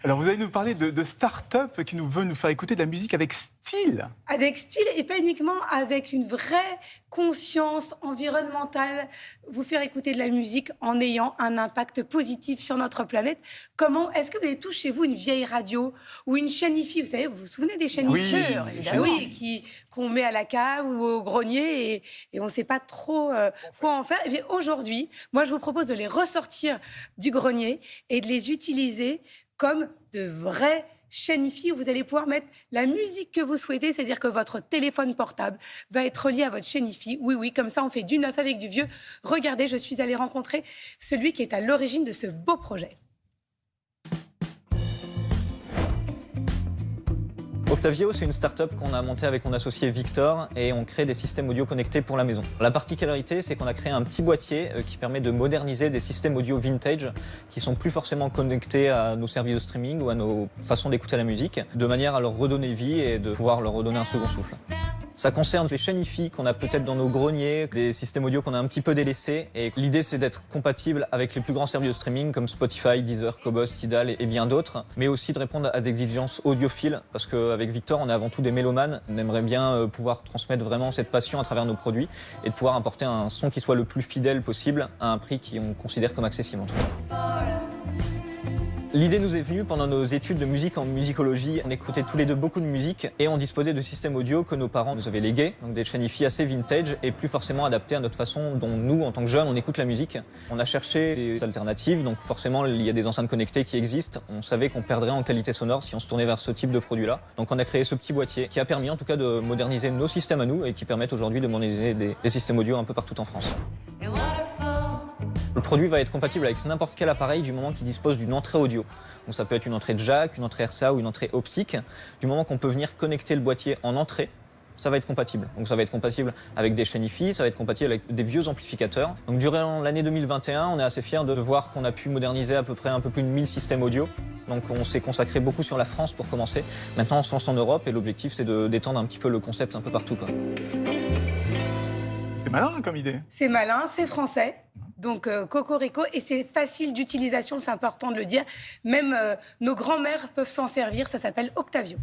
Alors, vous allez nous parler de start-up qui veut nous faire écouter de la musique avec style. Avec style et pas uniquement avec une vraie conscience environnementale, vous faire écouter de la musique en ayant un impact positif sur notre planète. Comment est-ce que vous avez tous chez vous une vieille radio ou une chaîne hi-fi? Vous savez, vous vous souvenez des chaînes hi-fi? Oui, qu'on met à la cave ou au grenier et on ne sait pas trop quoi en faire. Et bien aujourd'hui, moi je vous propose de les ressortir du grenier et de les utiliser comme de vraies chaîne hi-fi où vous allez pouvoir mettre la musique que vous souhaitez, c'est-à-dire que votre téléphone portable va être relié à votre chaîne hi-fi. Oui, comme ça on fait du neuf avec du vieux. Regardez, je suis allée rencontrer celui qui est à l'origine de ce beau projet. Octavio, c'est une start-up qu'on a montée avec mon associé Victor et on crée des systèmes audio connectés pour la maison. La particularité, c'est qu'on a créé un petit boîtier qui permet de moderniser des systèmes audio vintage qui sont plus forcément connectés à nos services de streaming ou à nos façons d'écouter la musique, de manière à leur redonner vie et de pouvoir leur redonner un second souffle. Ça concerne les chaînes hi-fi qu'on a peut-être dans nos greniers, des systèmes audio qu'on a un petit peu délaissés. Et l'idée, c'est d'être compatible avec les plus grands services de streaming comme Spotify, Deezer, Qobuz, Tidal et bien d'autres. Mais aussi de répondre à des exigences audiophiles. Parce qu'avec Victor, on est avant tout des mélomanes. On aimerait bien pouvoir transmettre vraiment cette passion à travers nos produits et de pouvoir apporter un son qui soit le plus fidèle possible à un prix qu'on considère comme accessible en tout cas. L'idée nous est venue pendant nos études de musique en musicologie. On écoutait tous les deux beaucoup de musique et on disposait de systèmes audio que nos parents nous avaient légués, donc des chaînes hi-fi assez vintage et plus forcément adaptés à notre façon dont nous, en tant que jeunes, on écoute la musique. On a cherché des alternatives, donc forcément il y a des enceintes connectées qui existent. On savait qu'on perdrait en qualité sonore si on se tournait vers ce type de produit-là. Donc on a créé ce petit boîtier qui a permis en tout cas de moderniser nos systèmes à nous et qui permettent aujourd'hui de moderniser des systèmes audio un peu partout en France. Le produit va être compatible avec n'importe quel appareil du moment qu'il dispose d'une entrée audio. Donc ça peut être une entrée jack, une entrée RCA ou une entrée optique. Du moment qu'on peut venir connecter le boîtier en entrée, ça va être compatible. Donc ça va être compatible avec des chaînes hi-fi, ça va être compatible avec des vieux amplificateurs. Donc durant l'année 2021, on est assez fiers de voir qu'on a pu moderniser à peu près un peu plus de 1000 systèmes audio. Donc on s'est consacré beaucoup sur la France pour commencer. Maintenant on se lance en Europe et l'objectif c'est d'étendre un petit peu le concept un peu partout, quoi. C'est malin comme idée. C'est malin, c'est français. Donc Cocorico, et c'est facile d'utilisation, c'est important de le dire. Même nos grands-mères peuvent s'en servir, ça s'appelle Octavio.